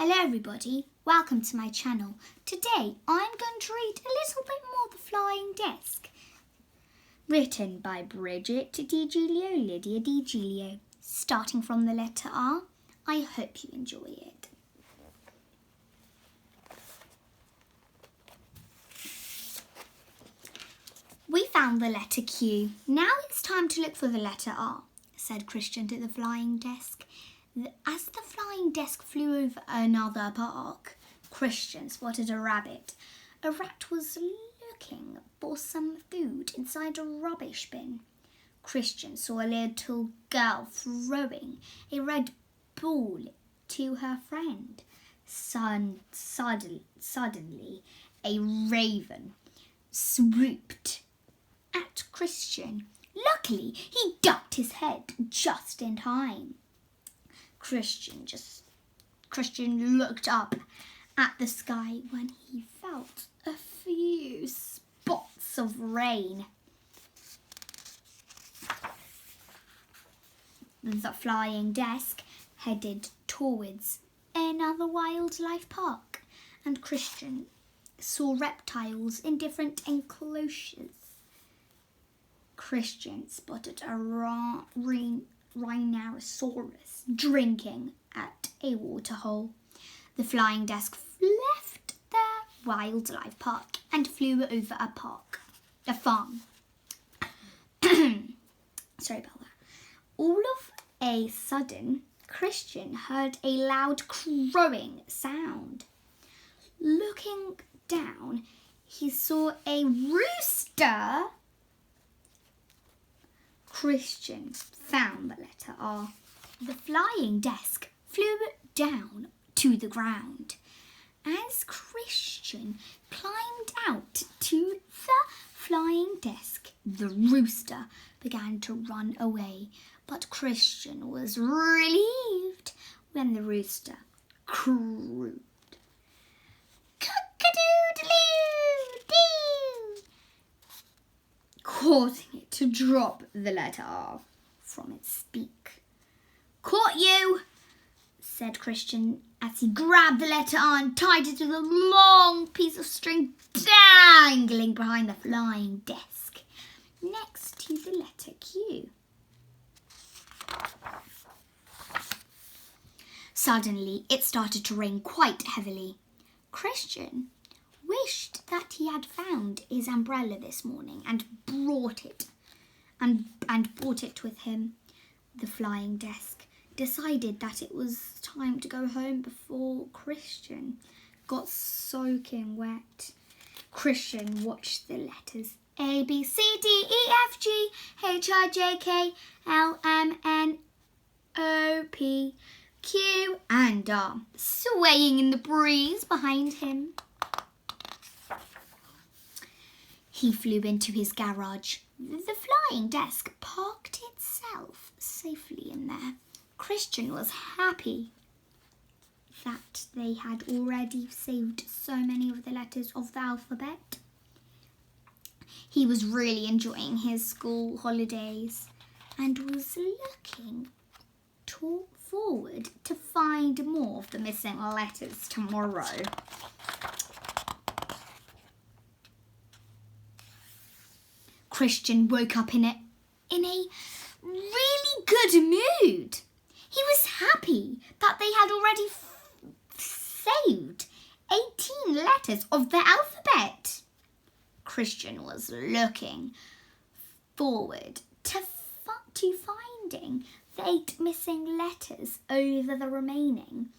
Hello everybody, welcome to my channel. Today I'm going to read a little bit more The Flying Desk. Written by Bridget DiGilio, Lydia DiGilio. Starting from the letter R, I hope you enjoy it. We found the letter Q. Now it's time to look for the letter R, said Christian to the flying desk. As the flying desk flew over another park, Christian spotted a rabbit. A rat was looking for some food inside a rubbish bin. Christian saw a little girl throwing a red ball to her friend. Suddenly, a raven swooped at Christian. Luckily, he ducked his head just in time. Christian looked up at the sky when he felt a few spots of rain. The flying desk headed towards another wildlife park, and Christian saw reptiles in different enclosures. Christian spotted a rhinoceros drinking at a waterhole. The flying desk left the wildlife park and flew over a farm. Sorry about that. All of a sudden, Christian heard a loud crowing sound. Looking down, he saw a rooster. Christian found the letter R. The flying desk flew down to the ground. As Christian climbed out to the flying desk, the rooster began to run away. But Christian was relieved when the rooster crowed. Cock-a-doodle-doo, causing it to drop the letter R from its beak. Caught you, said Christian as he grabbed the letter R and tied it to the long piece of string dangling behind the flying desk next to the letter Q. Suddenly, it started to rain quite heavily. Christian wished that he had found his umbrella this morning and brought it with him. The flying desk decided that it was time to go home before Christian got soaking wet. Christian watched the letters A, B, C, D, E, F, G, H, I, J, K, L, M, N, O, P, Q, and R swaying in the breeze behind him. He flew into his garage. The flying desk parked itself safely in there. Christian was happy that they had already saved so many of the letters of the alphabet. He was really enjoying his school holidays and was looking forward to find more of the missing letters tomorrow. Christian woke up in a really good mood. He was happy that they had already saved 18 letters of the alphabet. Christian was looking forward to finding the 8 missing letters over the remaining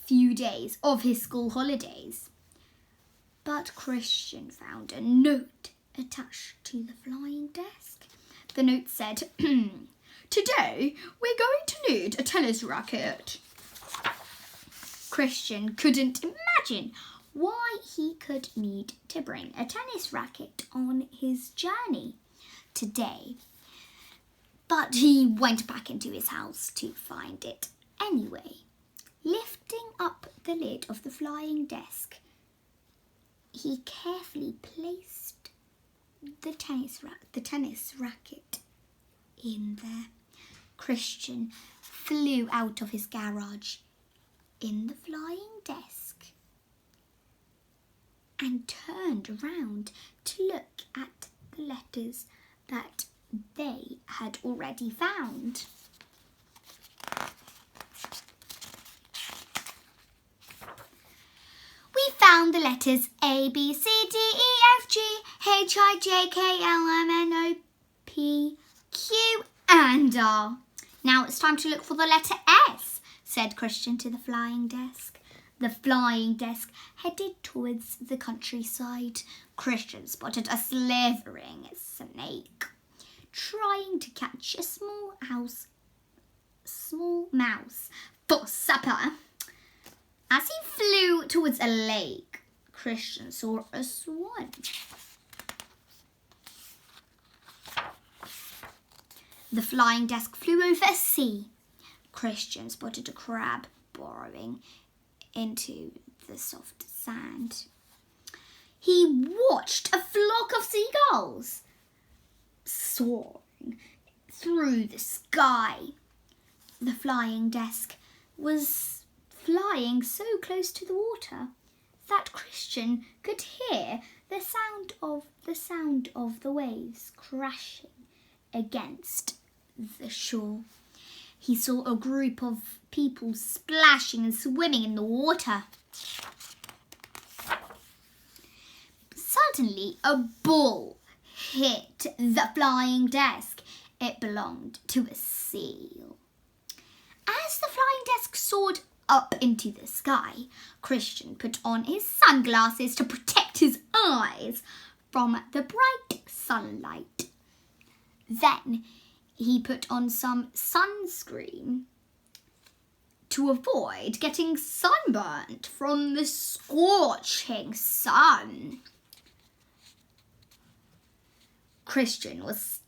few days of his school holidays. But Christian found a note attached to the flying desk. The note said, "Today we're going to need a tennis racket." Christian couldn't imagine why he could need to bring a tennis racket on his journey today. But he went back into his house to find it anyway. Lifting up the lid of the flying desk, he carefully placed the tennis racket in there. Christian flew out of his garage in the flying desk and turned around to look at the letters that they had already found. We found the letters A, B, C, D, E, F, G, H, I, J, K, L, M, N, O, P, Q and R. Now it's time to look for the letter S, said Christian to the flying desk. The flying desk headed towards the countryside. Christian spotted a slithering snake trying to catch a small mouse for supper. As he flew towards a lake, Christian saw a swan. The flying desk flew over a sea. Christian spotted a crab burrowing into the soft sand. He watched a flock of seagulls soaring through the sky. The flying desk was flying so close to the water that Christian could hear the sound of the waves crashing against the shore. He saw a group of people splashing and swimming in the water. Suddenly, a ball hit the flying desk. It belonged to a seal. As the flying desk soared up into the sky, Christian put on his sunglasses to protect his eyes from the bright sunlight. Then he put on some sunscreen to avoid getting sunburnt from the scorching sun. Christian was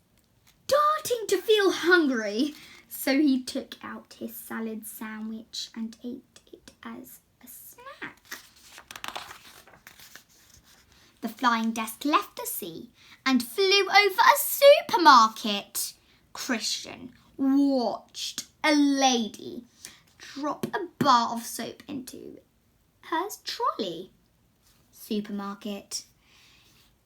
starting to feel hungry, so he took out his salad sandwich and ate it as a snack. The flying desk left the sea and flew over a supermarket. Christian watched a lady drop a bar of soap into her trolley. Supermarket.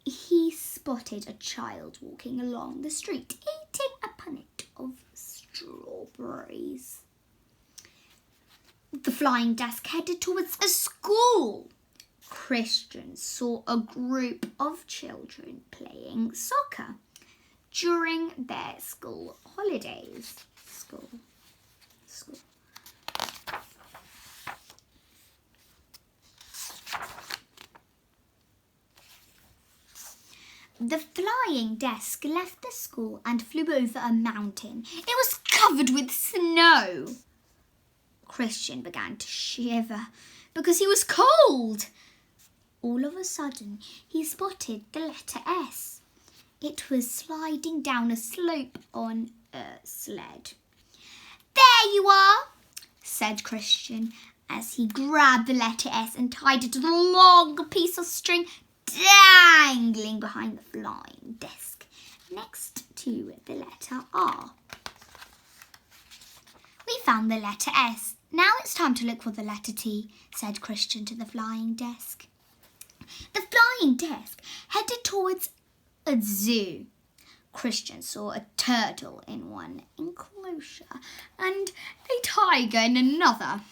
He spotted a child walking along the street, eating a punnet of strawberries. The flying desk headed towards a school. Christian saw a group of children playing soccer during their school holidays. School. The flying desk left the school and flew over a mountain. It was covered with snow. Christian began to shiver because he was cold. All of a sudden, he spotted the letter S. It was sliding down a slope on a sled. "There you are," said Christian as he grabbed the letter S and tied it to the long piece of string dangling behind the flying desk next to the letter R. We found the letter S. Now it's time to look for the letter T, said Christian to the flying desk. The flying desk headed towards a zoo. Christian saw a turtle in one enclosure and a tiger in another.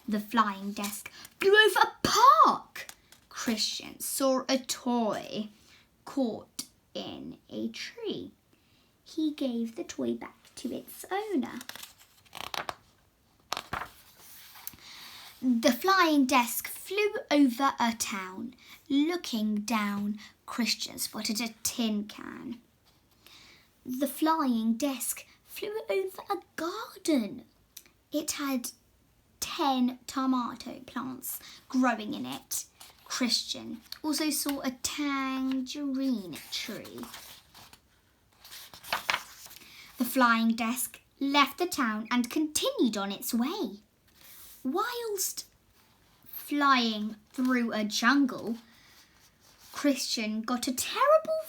The flying desk flew over a park. Christian saw a toy caught in a tree. He gave the toy back to its owner. The flying desk flew over a town. Looking down, Christian spotted a tin can. The flying desk flew over a garden. It had 10 tomato plants growing in it. Christian also saw a tangerine tree. The flying desk left the town and continued on its way. Whilst flying through a jungle, Christian got a terrible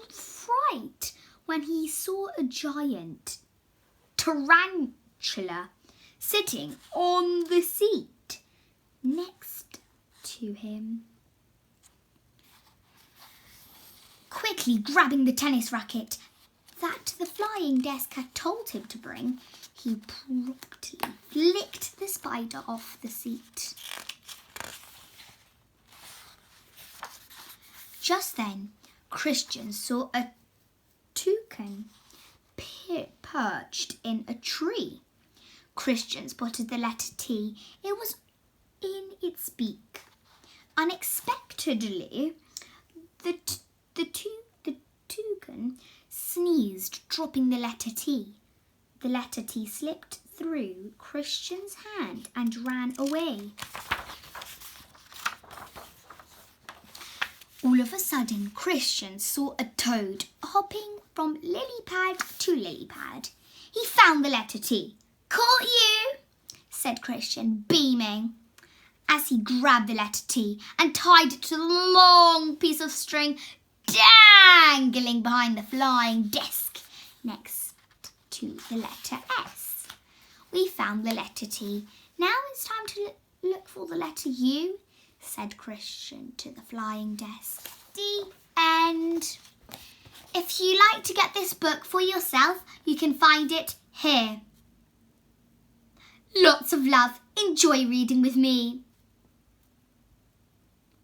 fright when he saw a giant bachelor sitting on the seat next to him. Quickly grabbing the tennis racket that the flying desk had told him to bring, he promptly flicked the spider off the seat. Just then, Christian saw a toucan perched in a tree. Christian spotted the letter T. It was in its beak. Unexpectedly, the toucan sneezed, dropping the letter T. The letter T slipped through Christian's hand and ran away. All of a sudden, Christian saw a toad hopping from lily pad to lily pad. He found the letter T. "Caught you," said Christian, beaming, as he grabbed the letter T and tied it to the long piece of string dangling behind the flying desk next to the letter S. "We found the letter T. Now it's time to look for the letter U," said Christian to the flying desk. The end. If you like to get this book for yourself, you can find it here. Lots of love. Enjoy reading with me.